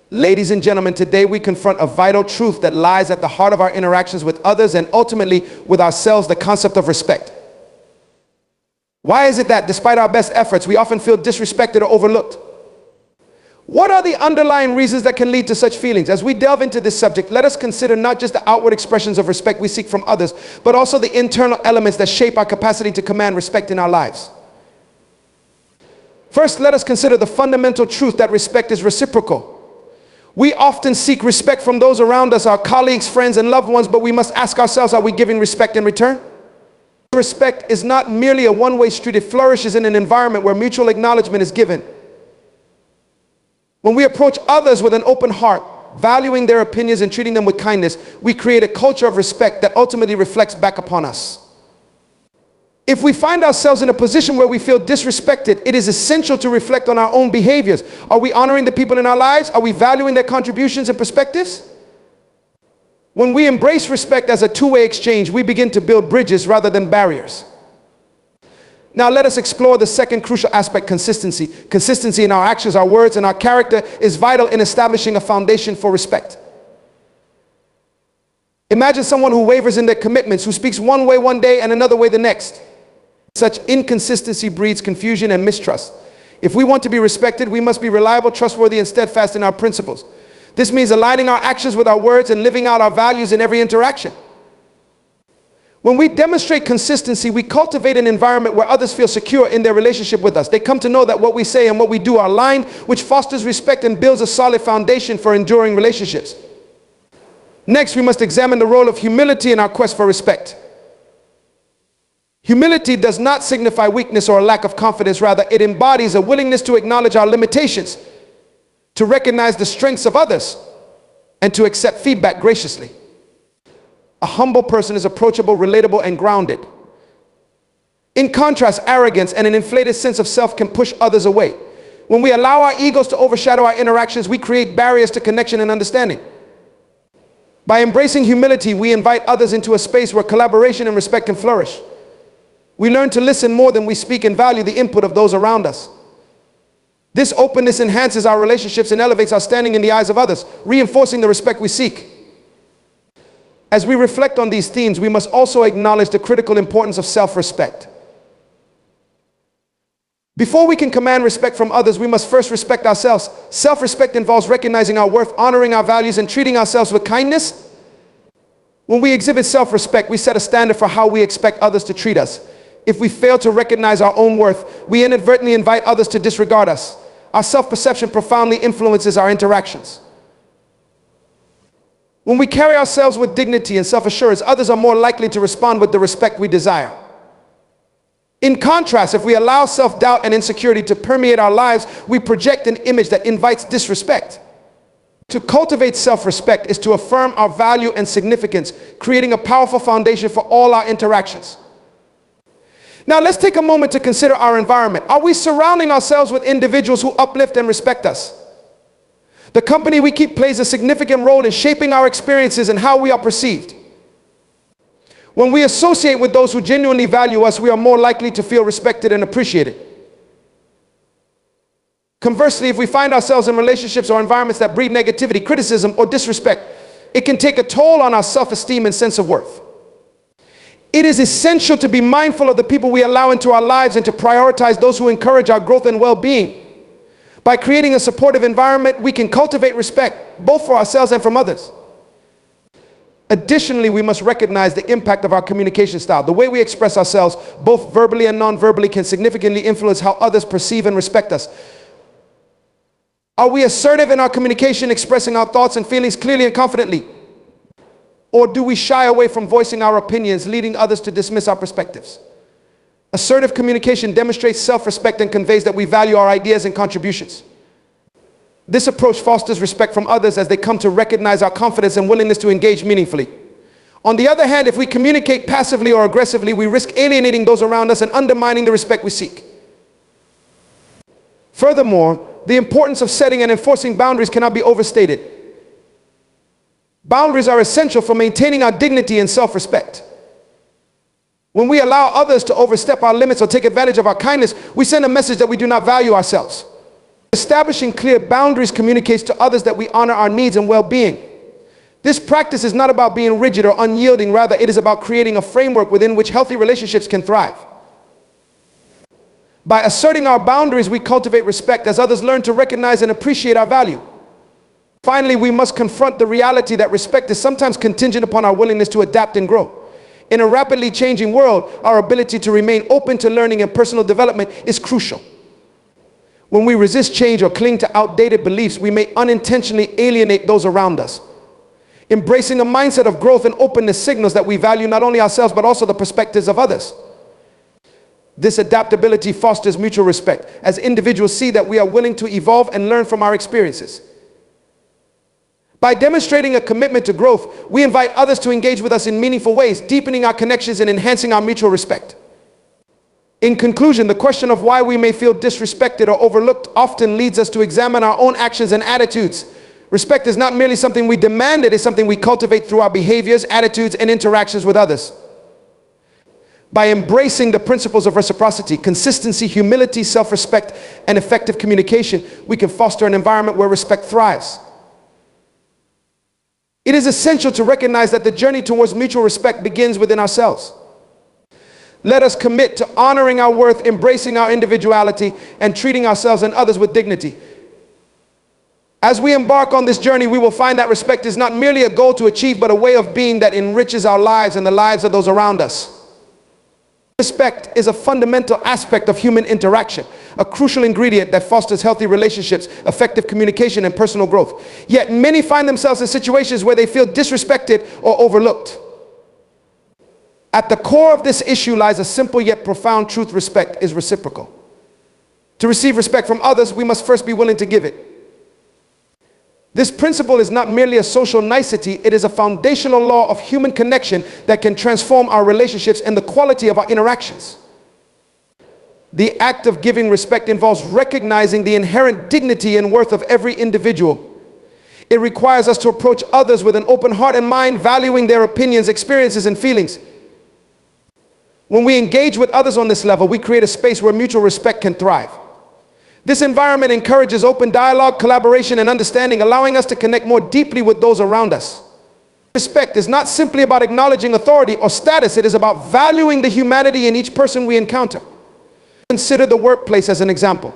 Ladies and gentlemen, today we confront a vital truth that lies at the heart of our interactions with others and ultimately with ourselves, the concept of respect. Why is it that despite our best efforts, we often feel disrespected or overlooked? What are the underlying reasons that can lead to such feelings? As we delve into this subject, let us consider not just the outward expressions of respect we seek from others, but also the internal elements that shape our capacity to command respect in our lives. First, let us consider the fundamental truth that respect is reciprocal. We often seek respect from those around us, our colleagues, friends, and loved ones, but we must ask ourselves, are we giving respect in return? Respect is not merely a one-way street. It flourishes in an environment where mutual acknowledgement is given. When we approach others with an open heart, valuing their opinions and treating them with kindness, we create a culture of respect that ultimately reflects back upon us. If we find ourselves in a position where we feel disrespected, it is essential to reflect on our own behaviors. Are we honoring the people in our lives? Are we valuing their contributions and perspectives? When we embrace respect as a two-way exchange, we begin to build bridges rather than barriers. Now let us explore the second crucial aspect, consistency. Consistency in our actions, our words, and our character is vital in establishing a foundation for respect. Imagine someone who wavers in their commitments, who speaks one way one day and another way the next. Such inconsistency breeds confusion and mistrust. If we want to be respected, we must be reliable, trustworthy, and steadfast in our principles. This means aligning our actions with our words and living out our values in every interaction. When we demonstrate consistency, we cultivate an environment where others feel secure in their relationship with us. They come to know that what we say and what we do are aligned, which fosters respect and builds a solid foundation for enduring relationships. Next, we must examine the role of humility in our quest for respect. Humility does not signify weakness or a lack of confidence. Rather, it embodies a willingness to acknowledge our limitations, to recognize the strengths of others, and to accept feedback graciously. A humble person is approachable, relatable, and grounded. In contrast, arrogance and an inflated sense of self can push others away. When we allow our egos to overshadow our interactions, we create barriers to connection and understanding. By embracing humility, we invite others into a space where collaboration and respect can flourish. We learn to listen more than we speak and value the input of those around us. This openness enhances our relationships and elevates our standing in the eyes of others, reinforcing the respect we seek. As we reflect on these themes, we must also acknowledge the critical importance of self-respect. Before we can command respect from others, we must first respect ourselves. Self-respect involves recognizing our worth, honoring our values, and treating ourselves with kindness. When we exhibit self-respect, we set a standard for how we expect others to treat us. If we fail to recognize our own worth, we inadvertently invite others to disregard us. Our self-perception profoundly influences our interactions. When we carry ourselves with dignity and self-assurance, others are more likely to respond with the respect we desire. In contrast, if we allow self-doubt and insecurity to permeate our lives, we project an image that invites disrespect. To cultivate self-respect is to affirm our value and significance, creating a powerful foundation for all our interactions. Now let's take a moment to consider our environment. Are we surrounding ourselves with individuals who uplift and respect us? The company we keep plays a significant role in shaping our experiences and how we are perceived. When we associate with those who genuinely value us, we are more likely to feel respected and appreciated. Conversely, if we find ourselves in relationships or environments that breed negativity, criticism, or disrespect, it can take a toll on our self-esteem and sense of worth. It is essential to be mindful of the people we allow into our lives and to prioritize those who encourage our growth and well-being. By creating a supportive environment, we can cultivate respect, both for ourselves and from others. Additionally, we must recognize the impact of our communication style. The way we express ourselves, both verbally and non-verbally, can significantly influence how others perceive and respect us. Are we assertive in our communication, expressing our thoughts and feelings clearly and confidently? Or do we shy away from voicing our opinions, leading others to dismiss our perspectives? Assertive communication demonstrates self-respect and conveys that we value our ideas and contributions. This approach fosters respect from others as they come to recognize our confidence and willingness to engage meaningfully. On the other hand, if we communicate passively or aggressively, we risk alienating those around us and undermining the respect we seek. Furthermore, the importance of setting and enforcing boundaries cannot be overstated. Boundaries are essential for maintaining our dignity and self-respect. When we allow others to overstep our limits or take advantage of our kindness, we send a message that we do not value ourselves. Establishing clear boundaries communicates to others that we honor our needs and well-being. This practice is not about being rigid or unyielding, rather it is about creating a framework within which healthy relationships can thrive. By asserting our boundaries, we cultivate respect as others learn to recognize and appreciate our value. Finally, we must confront the reality that respect is sometimes contingent upon our willingness to adapt and grow. In a rapidly changing world, our ability to remain open to learning and personal development is crucial. When we resist change or cling to outdated beliefs, we may unintentionally alienate those around us. Embracing a mindset of growth and openness signals that we value not only ourselves but also the perspectives of others. This adaptability fosters mutual respect as individuals see that we are willing to evolve and learn from our experiences. By demonstrating a commitment to growth, we invite others to engage with us in meaningful ways, deepening our connections and enhancing our mutual respect. In conclusion, the question of why we may feel disrespected or overlooked often leads us to examine our own actions and attitudes. Respect is not merely something we demand, it is something we cultivate through our behaviors, attitudes, and interactions with others. By embracing the principles of reciprocity, consistency, humility, self-respect, and effective communication, we can foster an environment where respect thrives. It is essential to recognize that the journey towards mutual respect begins within ourselves. Let us commit to honoring our worth, embracing our individuality, and treating ourselves and others with dignity. As we embark on this journey, we will find that respect is not merely a goal to achieve, but a way of being that enriches our lives and the lives of those around us. Respect is a fundamental aspect of human interaction, a crucial ingredient that fosters healthy relationships, effective communication, and personal growth. Yet many find themselves in situations where they feel disrespected or overlooked. At the core of this issue lies a simple yet profound truth: respect is reciprocal. To receive respect from others, we must first be willing to give it. This principle is not merely a social nicety, it is a foundational law of human connection that can transform our relationships and the quality of our interactions. The act of giving respect involves recognizing the inherent dignity and worth of every individual. It requires us to approach others with an open heart and mind, valuing their opinions, experiences, and feelings. When we engage with others on this level, we create a space where mutual respect can thrive. This environment encourages open dialogue, collaboration, and understanding, allowing us to connect more deeply with those around us. Respect is not simply about acknowledging authority or status, it is about valuing the humanity in each person we encounter. Consider the workplace as an example.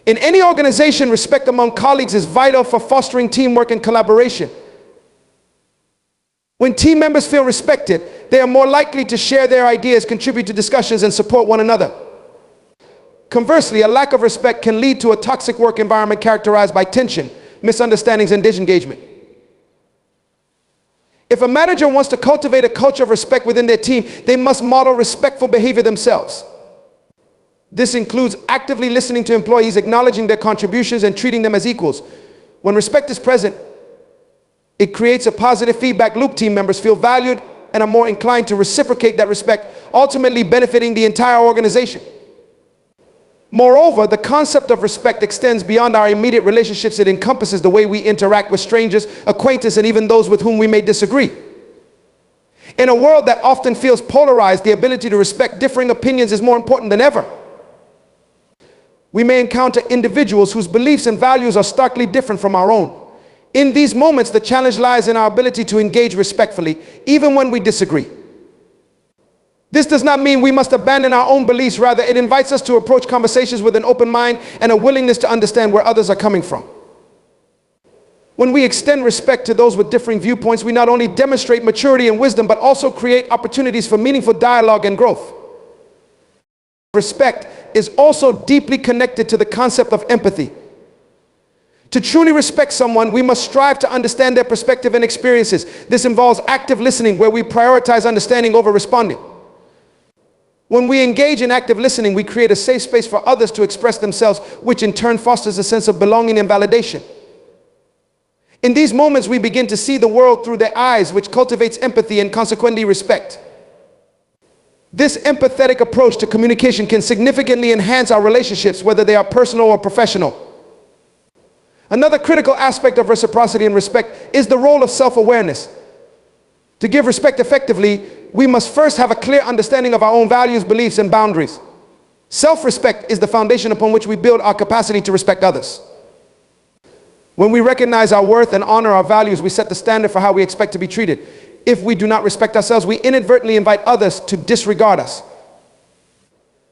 In any organization, respect among colleagues is vital for fostering teamwork and collaboration. When team members feel respected, they are more likely to share their ideas, contribute to discussions, and support one another. Conversely, a lack of respect can lead to a toxic work environment characterized by tension, misunderstandings, and disengagement. If a manager wants to cultivate a culture of respect within their team, they must model respectful behavior themselves. This includes actively listening to employees, acknowledging their contributions, and treating them as equals. When respect is present, it creates a positive feedback loop. Team members feel valued and are more inclined to reciprocate that respect, ultimately benefiting the entire organization. Moreover, the concept of respect extends beyond our immediate relationships. It encompasses the way we interact with strangers, acquaintances, and even those with whom we may disagree. In a world that often feels polarized, the ability to respect differing opinions is more important than ever. We may encounter individuals whose beliefs and values are starkly different from our own. In these moments, the challenge lies in our ability to engage respectfully, even when we disagree. This does not mean we must abandon our own beliefs. Rather, it invites us to approach conversations with an open mind and a willingness to understand where others are coming from. When we extend respect to those with differing viewpoints, we not only demonstrate maturity and wisdom, but also create opportunities for meaningful dialogue and growth. Respect is also deeply connected to the concept of empathy. To truly respect someone, we must strive to understand their perspective and experiences. This involves active listening, where we prioritize understanding over responding. When we engage in active listening, we create a safe space for others to express themselves, which in turn fosters a sense of belonging and validation. In these moments, we begin to see the world through their eyes, which cultivates empathy and consequently respect. This empathetic approach to communication can significantly enhance our relationships, whether they are personal or professional. Another critical aspect of reciprocity and respect is the role of self-awareness. To give respect effectively, we must first have a clear understanding of our own values, beliefs, and boundaries. Self-respect is the foundation upon which we build our capacity to respect others. When we recognize our worth and honor our values, we set the standard for how we expect to be treated. If we do not respect ourselves, we inadvertently invite others to disregard us.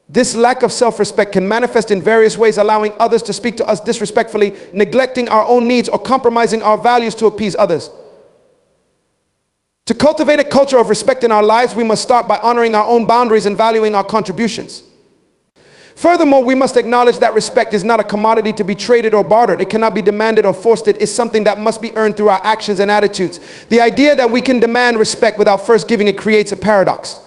This lack of self-respect can manifest in various ways, allowing others to speak to us disrespectfully, neglecting our own needs, or compromising our values to appease others. To cultivate a culture of respect in our lives, we must start by honoring our own boundaries and valuing our contributions. Furthermore, we must acknowledge that respect is not a commodity to be traded or bartered. It cannot be demanded or forced. It is something that must be earned through our actions and attitudes. The idea that we can demand respect without first giving it creates a paradox.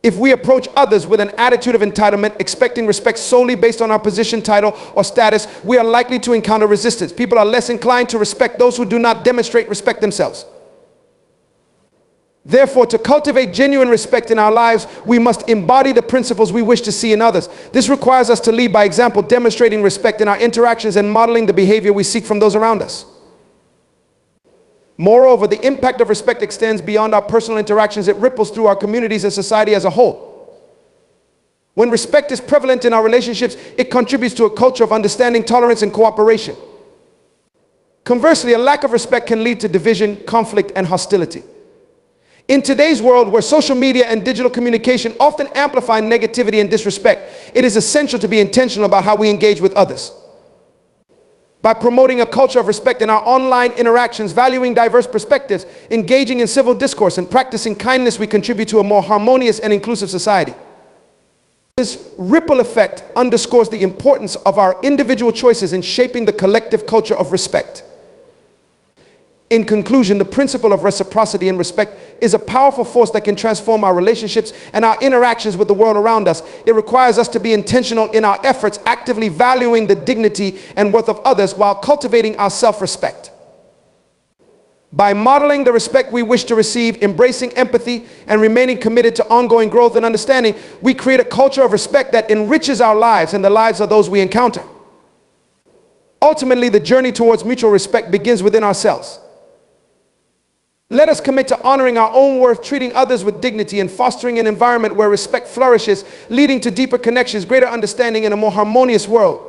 If we approach others with an attitude of entitlement, expecting respect solely based on our position, title, or status, we are likely to encounter resistance. People are less inclined to respect those who do not demonstrate respect themselves. Therefore, to cultivate genuine respect in our lives, we must embody the principles we wish to see in others. This requires us to lead by example, demonstrating respect in our interactions and modeling the behavior we seek from those around us. Moreover, the impact of respect extends beyond our personal interactions. It ripples through our communities and society as a whole. When respect is prevalent in our relationships, it contributes to a culture of understanding, tolerance, and cooperation. Conversely, a lack of respect can lead to division, conflict, and hostility. In today's world, where social media and digital communication often amplify negativity and disrespect, it is essential to be intentional about how we engage with others. By promoting a culture of respect in our online interactions, valuing diverse perspectives, engaging in civil discourse, and practicing kindness, we contribute to a more harmonious and inclusive society. This ripple effect underscores the importance of our individual choices in shaping the collective culture of respect. In conclusion, the principle of reciprocity and respect is a powerful force that can transform our relationships and our interactions with the world around us. It requires us to be intentional in our efforts, actively valuing the dignity and worth of others while cultivating our self-respect. By modeling the respect we wish to receive, embracing empathy, and remaining committed to ongoing growth and understanding, we create a culture of respect that enriches our lives and the lives of those we encounter. Ultimately, the journey towards mutual respect begins within ourselves. Let us commit to honoring our own worth, treating others with dignity, and fostering an environment where respect flourishes, leading to deeper connections, greater understanding, and a more harmonious world.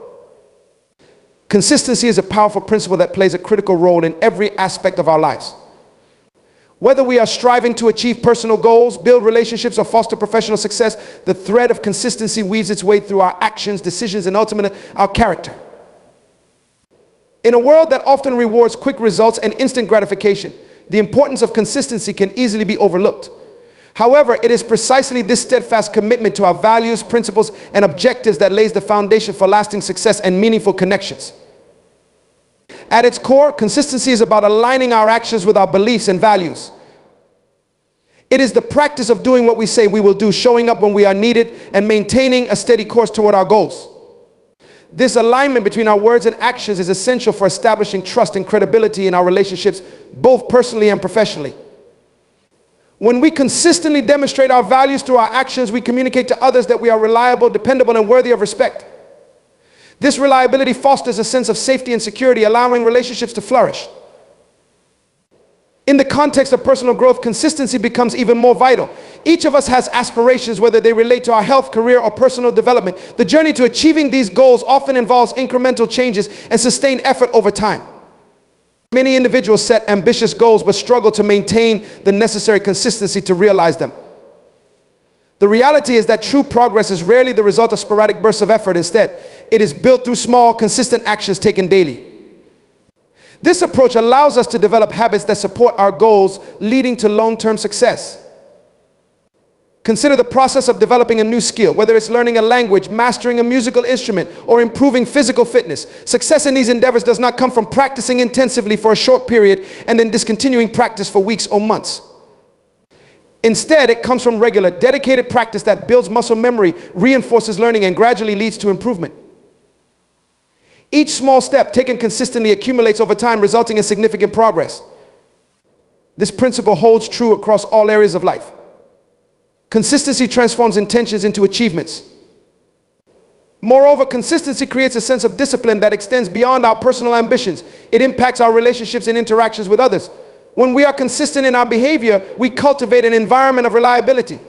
Consistency is a powerful principle that plays a critical role in every aspect of our lives. Whether we are striving to achieve personal goals, build relationships, or foster professional success, the thread of consistency weaves its way through our actions, decisions, and ultimately our character. In a world that often rewards quick results and instant gratification, the importance of consistency can easily be overlooked. However, it is precisely this steadfast commitment to our values, principles, and objectives that lays the foundation for lasting success and meaningful connections. At its core, consistency is about aligning our actions with our beliefs and values. It is the practice of doing what we say we will do, showing up when we are needed, and maintaining a steady course toward our goals. This alignment between our words and actions is essential for establishing trust and credibility in our relationships, both personally and professionally. When we consistently demonstrate our values through our actions, we communicate to others that we are reliable, dependable, and worthy of respect. This reliability fosters a sense of safety and security, allowing relationships to flourish. In the context of personal growth, consistency becomes even more vital. Each of us has aspirations, whether they relate to our health, career, or personal development. The journey to achieving these goals often involves incremental changes and sustained effort over time. Many individuals set ambitious goals but struggle to maintain the necessary consistency to realize them. The reality is that true progress is rarely the result of sporadic bursts of effort. Instead, it is built through small, consistent actions taken daily. This approach allows us to develop habits that support our goals, leading to long-term success. Consider the process of developing a new skill, whether it's learning a language, mastering a musical instrument, or improving physical fitness. Success in these endeavors does not come from practicing intensively for a short period and then discontinuing practice for weeks or months. Instead, it comes from regular, dedicated practice that builds muscle memory, reinforces learning, and gradually leads to improvement. Each small step taken consistently accumulates over time, resulting in significant progress. This principle holds true across all areas of life. Consistency transforms intentions into achievements. Moreover, consistency creates a sense of discipline that extends beyond our personal ambitions. It impacts our relationships and interactions with others. When we are consistent in our behavior, we cultivate an environment of reliability.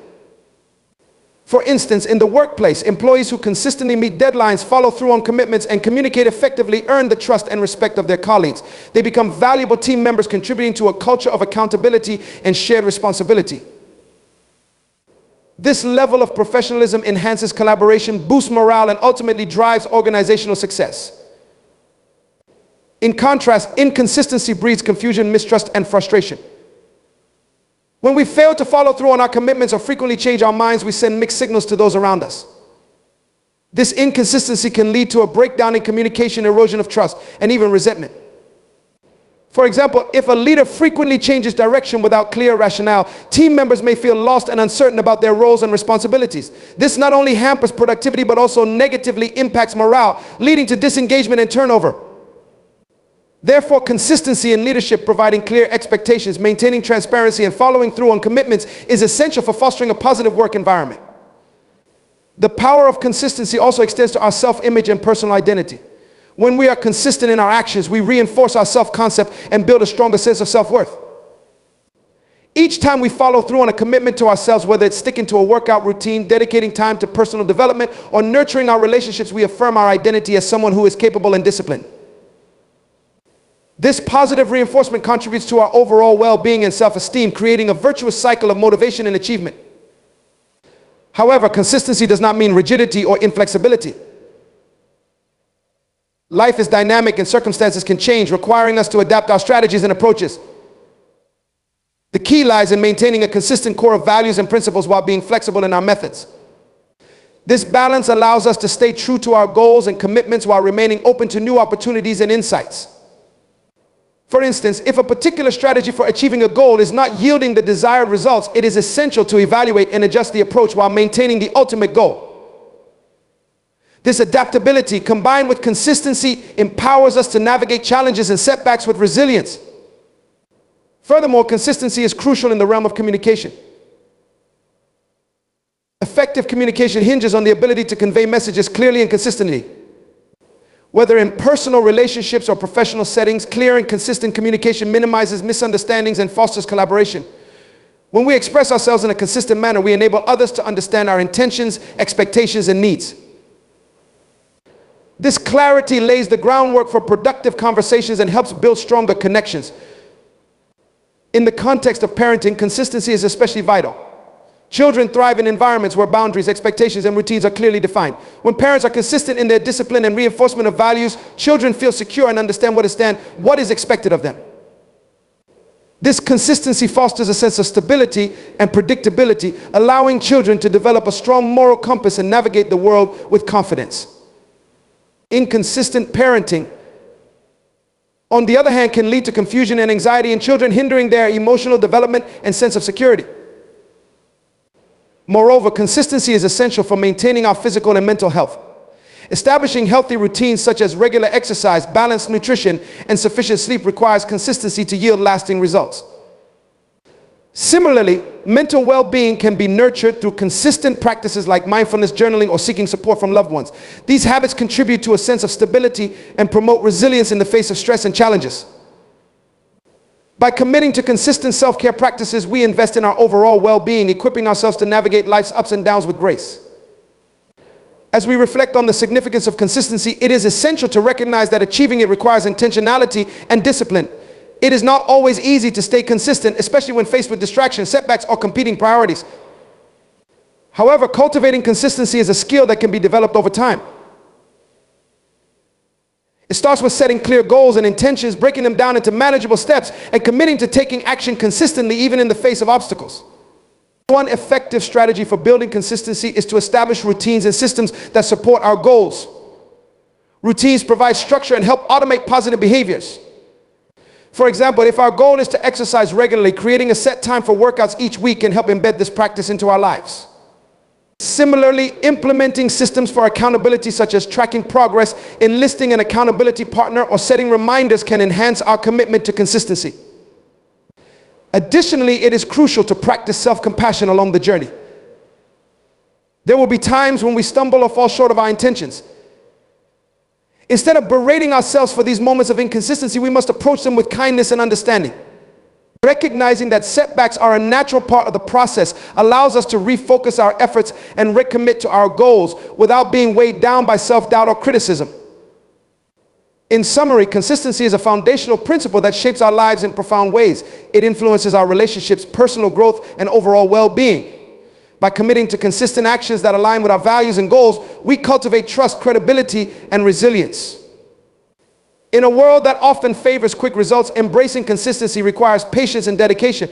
For instance, in the workplace, employees who consistently meet deadlines, follow through on commitments, and communicate effectively earn the trust and respect of their colleagues. They become valuable team members, contributing to a culture of accountability and shared responsibility. This level of professionalism enhances collaboration, boosts morale, and ultimately drives organizational success. In contrast, inconsistency breeds confusion, mistrust, and frustration. When we fail to follow through on our commitments or frequently change our minds, we send mixed signals to those around us. This inconsistency can lead to a breakdown in communication, erosion of trust, and even resentment. For example, if a leader frequently changes direction without clear rationale, team members may feel lost and uncertain about their roles and responsibilities. This not only hampers productivity, but also negatively impacts morale, leading to disengagement and turnover. Therefore, consistency in leadership, providing clear expectations, maintaining transparency, and following through on commitments is essential for fostering a positive work environment. The power of consistency also extends to our self-image and personal identity. When we are consistent in our actions, we reinforce our self-concept and build a stronger sense of self-worth. Each time we follow through on a commitment to ourselves, whether it's sticking to a workout routine, dedicating time to personal development, or nurturing our relationships, we affirm our identity as someone who is capable and disciplined. This positive reinforcement contributes to our overall well-being and self-esteem, creating a virtuous cycle of motivation and achievement. However, consistency does not mean rigidity or inflexibility. Life is dynamic and circumstances can change, requiring us to adapt our strategies and approaches. The key lies in maintaining a consistent core of values and principles while being flexible in our methods. This balance allows us to stay true to our goals and commitments while remaining open to new opportunities and insights. For instance, if a particular strategy for achieving a goal is not yielding the desired results, it is essential to evaluate and adjust the approach while maintaining the ultimate goal. This adaptability, combined with consistency, empowers us to navigate challenges and setbacks with resilience. Furthermore, consistency is crucial in the realm of communication. Effective communication hinges on the ability to convey messages clearly and consistently. Whether in personal relationships or professional settings, clear and consistent communication minimizes misunderstandings and fosters collaboration. When we express ourselves in a consistent manner, we enable others to understand our intentions, expectations, and needs. This clarity lays the groundwork for productive conversations and helps build stronger connections. In the context of parenting, consistency is especially vital. Children thrive in environments where boundaries, expectations, and routines are clearly defined. When parents are consistent in their discipline and reinforcement of values, children feel secure and understand what is expected of them. This consistency fosters a sense of stability and predictability, allowing children to develop a strong moral compass and navigate the world with confidence. Inconsistent parenting, on the other hand, can lead to confusion and anxiety in children, hindering their emotional development and sense of security. Moreover, consistency is essential for maintaining our physical and mental health. Establishing healthy routines such as regular exercise, balanced nutrition, and sufficient sleep requires consistency to yield lasting results. Similarly, mental well-being can be nurtured through consistent practices like mindfulness, journaling, or seeking support from loved ones. These habits contribute to a sense of stability and promote resilience in the face of stress and challenges. By committing to consistent self-care practices, we invest in our overall well-being, equipping ourselves to navigate life's ups and downs with grace. As we reflect on the significance of consistency, it is essential to recognize that achieving it requires intentionality and discipline. It is not always easy to stay consistent, especially when faced with distractions, setbacks, or competing priorities. However, cultivating consistency is a skill that can be developed over time. It starts with setting clear goals and intentions, breaking them down into manageable steps, and committing to taking action consistently even in the face of obstacles. One effective strategy for building consistency is to establish routines and systems that support our goals. Routines provide structure and help automate positive behaviors. For example, if our goal is to exercise regularly, creating a set time for workouts each week can help embed this practice into our lives. Similarly, implementing systems for accountability such as tracking progress, enlisting an accountability partner, or setting reminders can enhance our commitment to consistency. Additionally, it is crucial to practice self-compassion along the journey. There will be times when we stumble or fall short of our intentions. Instead of berating ourselves for these moments of inconsistency, we must approach them with kindness and understanding. Recognizing that setbacks are a natural part of the process allows us to refocus our efforts and recommit to our goals without being weighed down by self-doubt or criticism. In summary, consistency is a foundational principle that shapes our lives in profound ways. It influences our relationships, personal growth, and overall well-being. By committing to consistent actions that align with our values and goals, we cultivate trust, credibility, and resilience. In a world that often favors quick results, embracing consistency requires patience and dedication.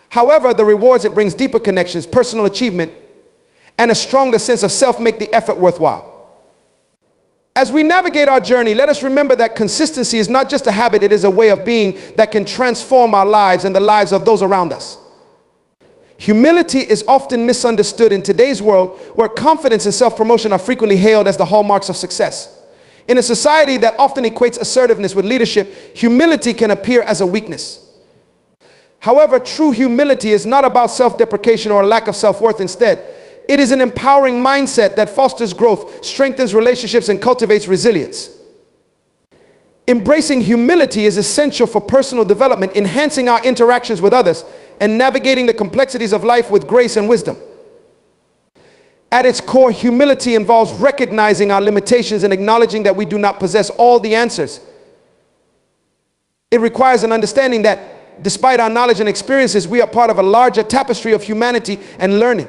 However, the rewards it brings, deeper connections, personal achievement, and a stronger sense of self, make the effort worthwhile. As we navigate our journey, let us remember that consistency is not just a habit, it is a way of being that can transform our lives and the lives of those around us. Humility is often misunderstood in today's world, where confidence and self-promotion are frequently hailed as the hallmarks of success. In a society that often equates assertiveness with leadership, humility can appear as a weakness. However, true humility is not about self-deprecation or a lack of self-worth. Instead, it is an empowering mindset that fosters growth, strengthens relationships, and cultivates resilience. Embracing humility is essential for personal development, enhancing our interactions with others, and navigating the complexities of life with grace and wisdom. At its core, humility involves recognizing our limitations and acknowledging that we do not possess all the answers. It requires an understanding that despite our knowledge and experiences, we are part of a larger tapestry of humanity and learning.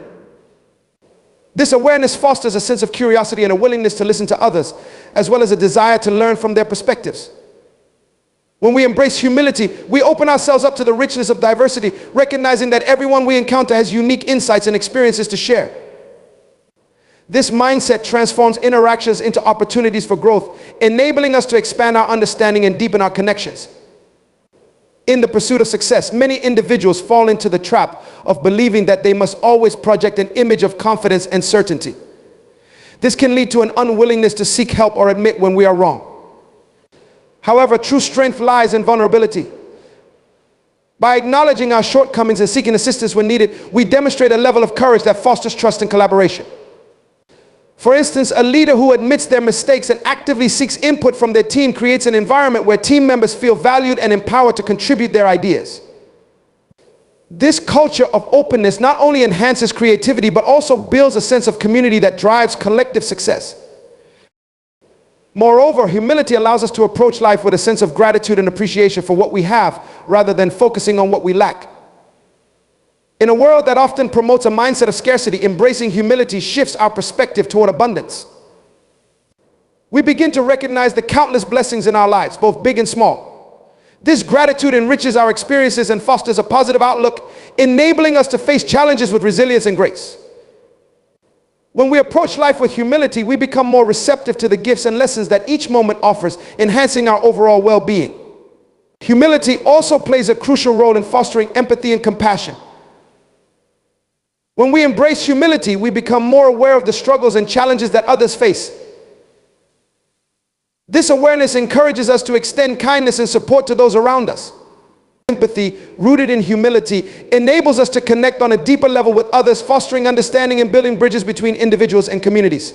This awareness fosters a sense of curiosity and a willingness to listen to others, as well as a desire to learn from their perspectives. When we embrace humility, we open ourselves up to the richness of diversity, recognizing that everyone we encounter has unique insights and experiences to share. This mindset transforms interactions into opportunities for growth, enabling us to expand our understanding and deepen our connections. In the pursuit of success, many individuals fall into the trap of believing that they must always project an image of confidence and certainty. This can lead to an unwillingness to seek help or admit when we are wrong. However, true strength lies in vulnerability. By acknowledging our shortcomings and seeking assistance when needed, we demonstrate a level of courage that fosters trust and collaboration. For instance, a leader who admits their mistakes and actively seeks input from their team creates an environment where team members feel valued and empowered to contribute their ideas. This culture of openness not only enhances creativity, but also builds a sense of community that drives collective success. Moreover, humility allows us to approach life with a sense of gratitude and appreciation for what we have, rather than focusing on what we lack. In a world that often promotes a mindset of scarcity, embracing humility shifts our perspective toward abundance. We begin to recognize the countless blessings in our lives, both big and small. This gratitude enriches our experiences and fosters a positive outlook, enabling us to face challenges with resilience and grace. When we approach life with humility, we become more receptive to the gifts and lessons that each moment offers, enhancing our overall well-being. Humility also plays a crucial role in fostering empathy and compassion. When we embrace humility, we become more aware of the struggles and challenges that others face. This awareness encourages us to extend kindness and support to those around us. Empathy, rooted in humility, enables us to connect on a deeper level with others, fostering understanding and building bridges between individuals and communities.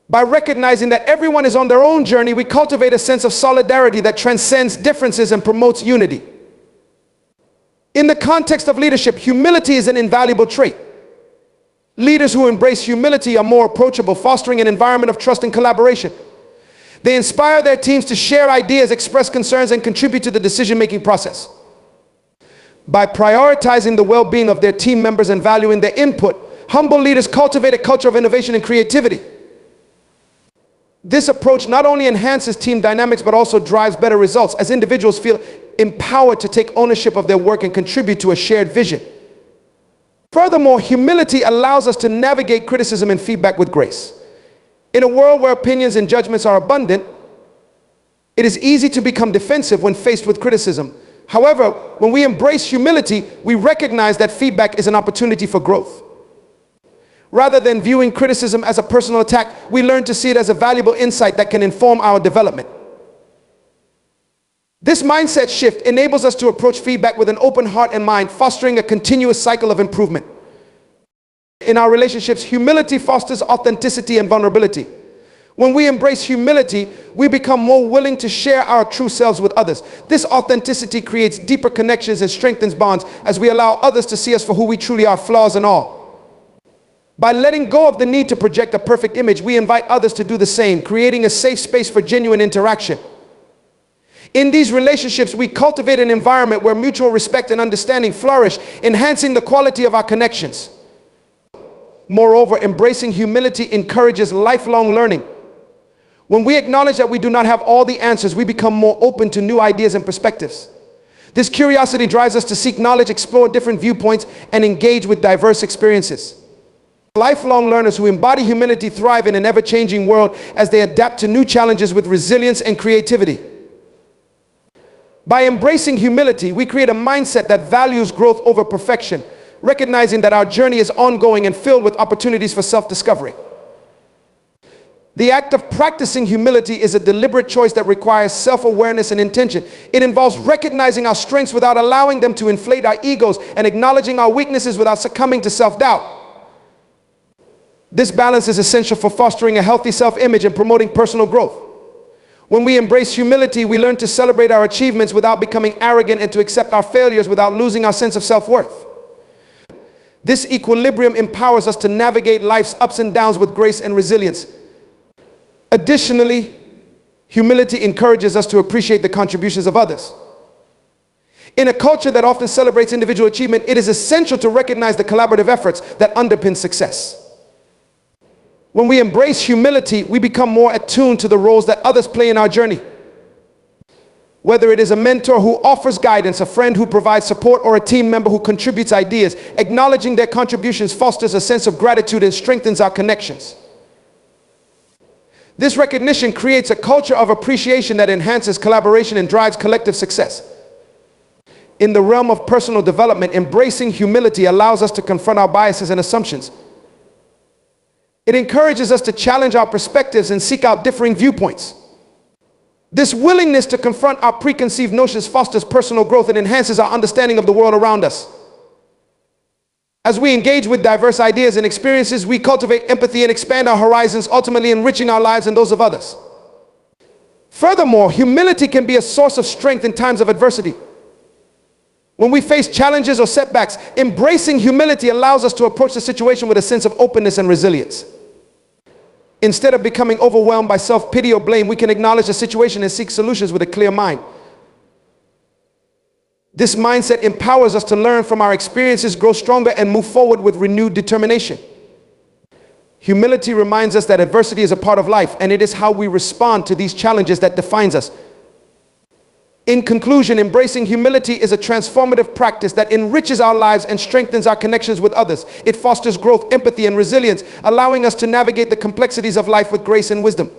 By recognizing that everyone is on their own journey, we cultivate a sense of solidarity that transcends differences and promotes unity. In the context of leadership, humility is an invaluable trait. Leaders who embrace humility are more approachable, fostering an environment of trust and collaboration. They inspire their teams to share ideas, express concerns, and contribute to the decision-making process. By prioritizing the well-being of their team members and valuing their input, humble leaders cultivate a culture of innovation and creativity. This approach not only enhances team dynamics, but also drives better results, as individuals feel empowered to take ownership of their work and contribute to a shared vision. Furthermore, humility allows us to navigate criticism and feedback with grace. In a world where opinions and judgments are abundant, it is easy to become defensive when faced with criticism. However, when we embrace humility, we recognize that feedback is an opportunity for growth. Rather than viewing criticism as a personal attack, we learn to see it as a valuable insight that can inform our development. This mindset shift enables us to approach feedback with an open heart and mind, fostering a continuous cycle of improvement. In our relationships, humility fosters authenticity and vulnerability. When we embrace humility, we become more willing to share our true selves with others. This authenticity creates deeper connections and strengthens bonds as we allow others to see us for who we truly are, flaws and all. By letting go of the need to project a perfect image, we invite others to do the same, creating a safe space for genuine interaction. In these relationships, we cultivate an environment where mutual respect and understanding flourish, enhancing the quality of our connections. Moreover, embracing humility encourages lifelong learning. When we acknowledge that we do not have all the answers, we become more open to new ideas and perspectives. This curiosity drives us to seek knowledge, explore different viewpoints, and engage with diverse experiences. Lifelong learners who embody humility thrive in an ever-changing world as they adapt to new challenges with resilience and creativity. By embracing humility, we create a mindset that values growth over perfection, recognizing that our journey is ongoing and filled with opportunities for self-discovery. The act of practicing humility is a deliberate choice that requires self-awareness and intention. It involves recognizing our strengths without allowing them to inflate our egos and acknowledging our weaknesses without succumbing to self-doubt. This balance is essential for fostering a healthy self-image and promoting personal growth. When we embrace humility, we learn to celebrate our achievements without becoming arrogant and to accept our failures without losing our sense of self-worth. This equilibrium empowers us to navigate life's ups and downs with grace and resilience. Additionally, humility encourages us to appreciate the contributions of others. In a culture that often celebrates individual achievement, it is essential to recognize the collaborative efforts that underpin success. When we embrace humility, we become more attuned to the roles that others play in our journey. Whether it is a mentor who offers guidance, a friend who provides support, or a team member who contributes ideas, acknowledging their contributions fosters a sense of gratitude and strengthens our connections. This recognition creates a culture of appreciation that enhances collaboration and drives collective success. In the realm of personal development, embracing humility allows us to confront our biases and assumptions. It encourages us to challenge our perspectives and seek out differing viewpoints. This willingness to confront our preconceived notions fosters personal growth and enhances our understanding of the world around us. As we engage with diverse ideas and experiences, we cultivate empathy and expand our horizons, ultimately enriching our lives and those of others. Furthermore, humility can be a source of strength in times of adversity. When we face challenges or setbacks, embracing humility allows us to approach the situation with a sense of openness and resilience. Instead of becoming overwhelmed by self-pity or blame, we can acknowledge the situation and seek solutions with a clear mind. This mindset empowers us to learn from our experiences, grow stronger, and move forward with renewed determination. Humility reminds us that adversity is a part of life, and it is how we respond to these challenges that defines us. In conclusion, embracing humility is a transformative practice that enriches our lives and strengthens our connections with others. It fosters growth, empathy, and resilience, allowing us to navigate the complexities of life with grace and wisdom.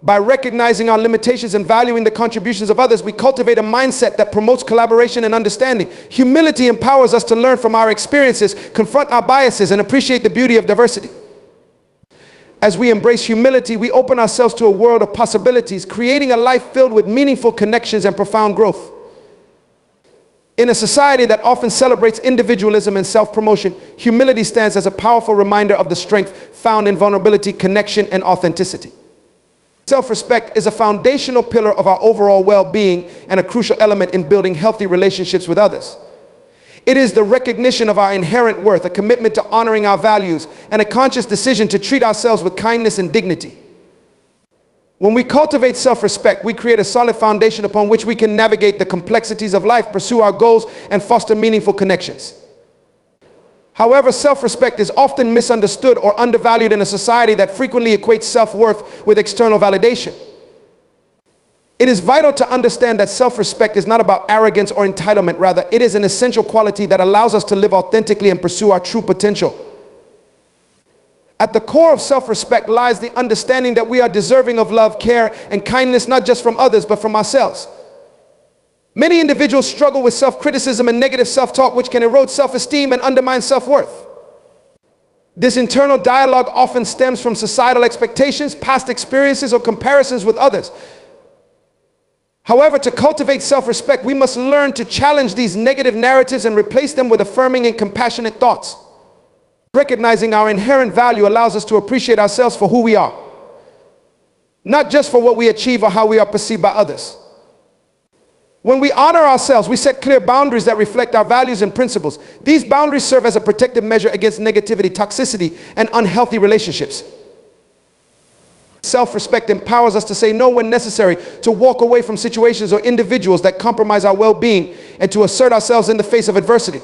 By recognizing our limitations and valuing the contributions of others, we cultivate a mindset that promotes collaboration and understanding. Humility empowers us to learn from our experiences, confront our biases, and appreciate the beauty of diversity. As we embrace humility, we open ourselves to a world of possibilities, creating a life filled with meaningful connections and profound growth. In a society that often celebrates individualism and self-promotion, humility stands as a powerful reminder of the strength found in vulnerability, connection, and authenticity. Self-respect is a foundational pillar of our overall well-being and a crucial element in building healthy relationships with others. It is the recognition of our inherent worth, a commitment to honoring our values, and a conscious decision to treat ourselves with kindness and dignity. When we cultivate self-respect, we create a solid foundation upon which we can navigate the complexities of life, pursue our goals, and foster meaningful connections. However, self-respect is often misunderstood or undervalued in a society that frequently equates self-worth with external validation. It is vital to understand that self-respect is not about arrogance or entitlement. Rather, it is an essential quality that allows us to live authentically and pursue our true potential. At the core of self-respect lies the understanding that we are deserving of love, care, and kindness, not just from others, but from ourselves. Many individuals struggle with self-criticism and negative self-talk, which can erode self-esteem and undermine self-worth. This internal dialogue often stems from societal expectations, past experiences, or comparisons with others. However, to cultivate self-respect, we must learn to challenge these negative narratives and replace them with affirming and compassionate thoughts. Recognizing our inherent value allows us to appreciate ourselves for who we are. not just for what we achieve or how we are perceived by others. When we honor ourselves, we set clear boundaries that reflect our values and principles. These boundaries serve as a protective measure against negativity, toxicity, and unhealthy relationships. Self-respect empowers us to say no when necessary, to walk away from situations or individuals that compromise our well-being, and to assert ourselves in the face of adversity.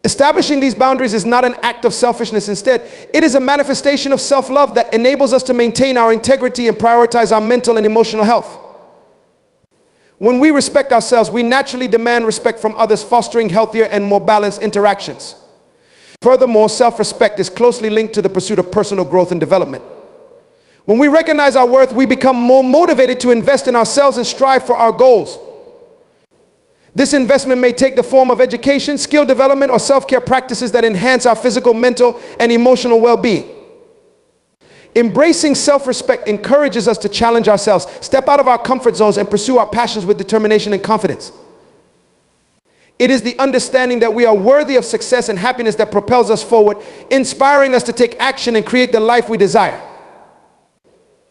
Establishing these boundaries is not an act of selfishness. Instead, it is a manifestation of self-love that enables us to maintain our integrity and prioritize our mental and emotional health. When we respect ourselves, we naturally demand respect from others, fostering healthier and more balanced interactions. Furthermore, self-respect is closely linked to the pursuit of personal growth and development. When we recognize our worth, we become more motivated to invest in ourselves and strive for our goals. This investment may take the form of education, skill development, or self-care practices that enhance our physical, mental, and emotional well-being. Embracing self-respect encourages us to challenge ourselves, step out of our comfort zones, and pursue our passions with determination and confidence. It is the understanding that we are worthy of success and happiness that propels us forward, inspiring us to take action and create the life we desire.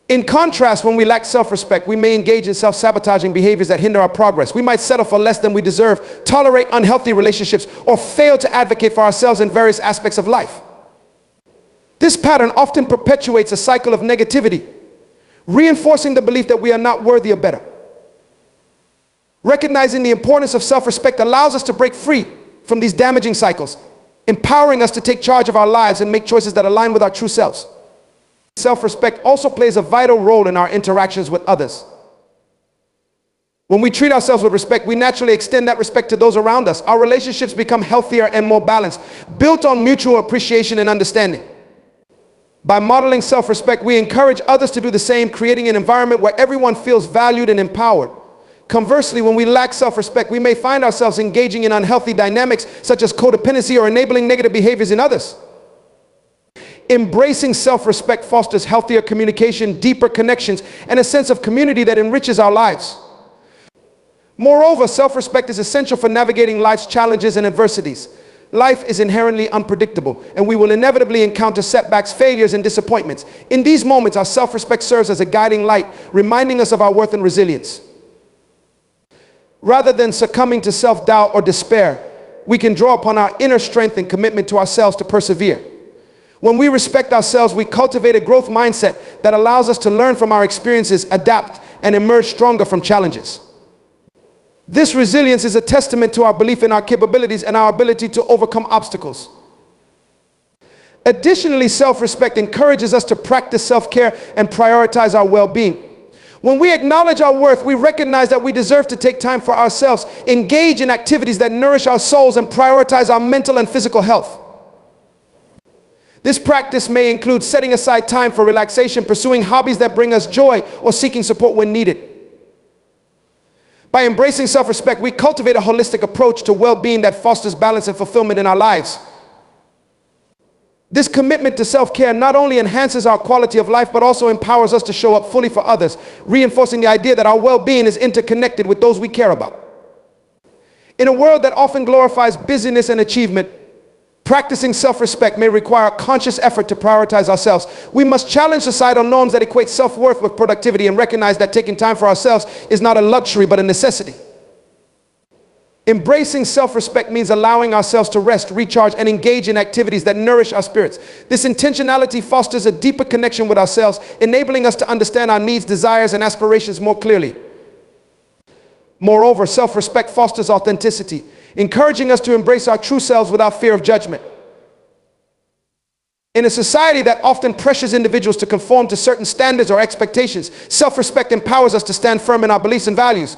In contrast, when we lack self-respect, we may engage in self-sabotaging behaviors that hinder our progress. We might settle for less than we deserve, tolerate unhealthy relationships, or fail to advocate for ourselves in various aspects of life. This pattern often perpetuates a cycle of negativity, reinforcing the belief that we are not worthy or better. Recognizing the importance of self-respect allows us to break free from these damaging cycles, empowering us to take charge of our lives and make choices that align with our true selves. Self-respect also plays a vital role in our interactions with others. When we treat ourselves with respect, we naturally extend that respect to those around us. Our relationships become healthier and more balanced, built on mutual appreciation and understanding. By modeling self-respect, we encourage others to do the same, creating an environment where everyone feels valued and empowered. Conversely, when we lack self-respect, we may find ourselves engaging in unhealthy dynamics such as codependency or enabling negative behaviors in others. Embracing self-respect fosters healthier communication, deeper connections, and a sense of community that enriches our lives. Moreover, self-respect is essential for navigating life's challenges and adversities. Life is inherently unpredictable, and we will inevitably encounter setbacks, failures, and disappointments. In these moments, our self-respect serves as a guiding light, reminding us of our worth and resilience. Rather than succumbing to self-doubt or despair, we can draw upon our inner strength and commitment to ourselves to persevere. When we respect ourselves, we cultivate a growth mindset that allows us to learn from our experiences, adapt, and emerge stronger from challenges. This resilience is a testament to our belief in our capabilities and our ability to overcome obstacles. Additionally, self-respect encourages us to practice self-care and prioritize our well-being. When we acknowledge our worth, we recognize that we deserve to take time for ourselves, engage in activities that nourish our souls, and prioritize our mental and physical health. This practice may include setting aside time for relaxation, pursuing hobbies that bring us joy, or seeking support when needed. By embracing self-respect, we cultivate a holistic approach to well-being that fosters balance and fulfillment in our lives. This commitment to self-care not only enhances our quality of life, but also empowers us to show up fully for others, reinforcing the idea that our well-being is interconnected with those we care about. In a world that often glorifies busyness and achievement, practicing self-respect may require a conscious effort to prioritize ourselves. We must challenge societal norms that equate self-worth with productivity and recognize that taking time for ourselves is not a luxury but a necessity. Embracing self-respect means allowing ourselves to rest, recharge, and engage in activities that nourish our spirits. This intentionality fosters a deeper connection with ourselves, enabling us to understand our needs, desires, and aspirations more clearly. Moreover, self-respect fosters authenticity, encouraging us to embrace our true selves without fear of judgment. In a society that often pressures individuals to conform to certain standards or expectations, self-respect empowers us to stand firm in our beliefs and values.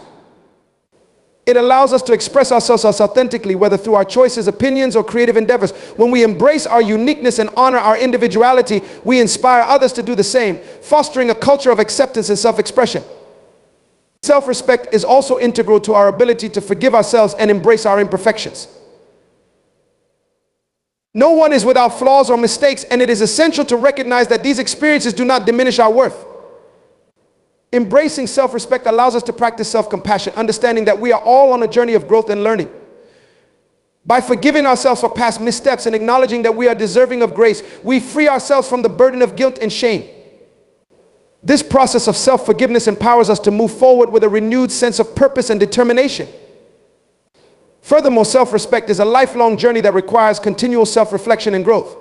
It allows us to express ourselves authentically, whether through our choices, opinions, or creative endeavors. When we embrace our uniqueness and honor our individuality, we inspire others to do the same, fostering a culture of acceptance and self-expression. Self-respect is also integral to our ability to forgive ourselves and embrace our imperfections. No one is without flaws or mistakes, and it is essential to recognize that these experiences do not diminish our worth. Embracing self-respect allows us to practice self-compassion, understanding that we are all on a journey of growth and learning. By forgiving ourselves for past missteps and acknowledging that we are deserving of grace, we free ourselves from the burden of guilt and shame. This process of self-forgiveness empowers us to move forward with a renewed sense of purpose and determination. Furthermore, self-respect is a lifelong journey that requires continual self-reflection and growth.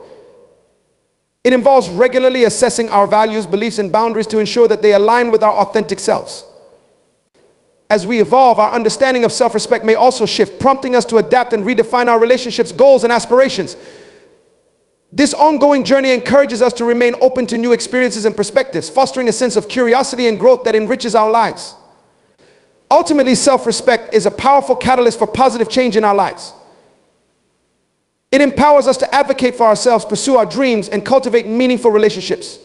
It involves regularly assessing our values, beliefs, and boundaries to ensure that they align with our authentic selves. As we evolve, our understanding of self-respect may also shift, prompting us to adapt and redefine our relationships, goals, and aspirations. This ongoing journey encourages us to remain open to new experiences and perspectives, fostering a sense of curiosity and growth that enriches our lives. Ultimately, self-respect is a powerful catalyst for positive change in our lives. It empowers us to advocate for ourselves, pursue our dreams, and cultivate meaningful relationships.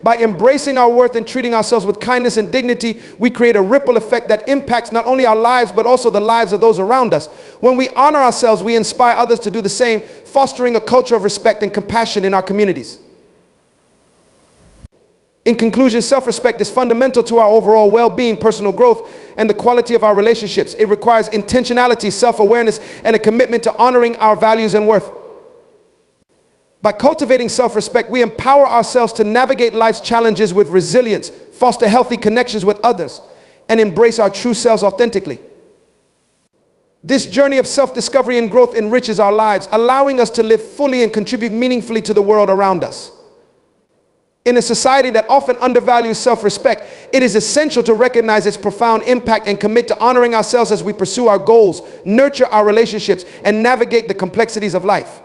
By embracing our worth and treating ourselves with kindness and dignity, we create a ripple effect that impacts not only our lives, but also the lives of those around us. When we honor ourselves, we inspire others to do the same, fostering a culture of respect and compassion in our communities. In conclusion, self-respect is fundamental to our overall well-being, personal growth, and the quality of our relationships. It requires intentionality, self-awareness, and a commitment to honoring our values and worth. By cultivating self-respect, we empower ourselves to navigate life's challenges with resilience, foster healthy connections with others, and embrace our true selves authentically. This journey of self-discovery and growth enriches our lives, allowing us to live fully and contribute meaningfully to the world around us. In a society that often undervalues self-respect, it is essential to recognize its profound impact and commit to honoring ourselves as we pursue our goals, nurture our relationships, and navigate the complexities of life.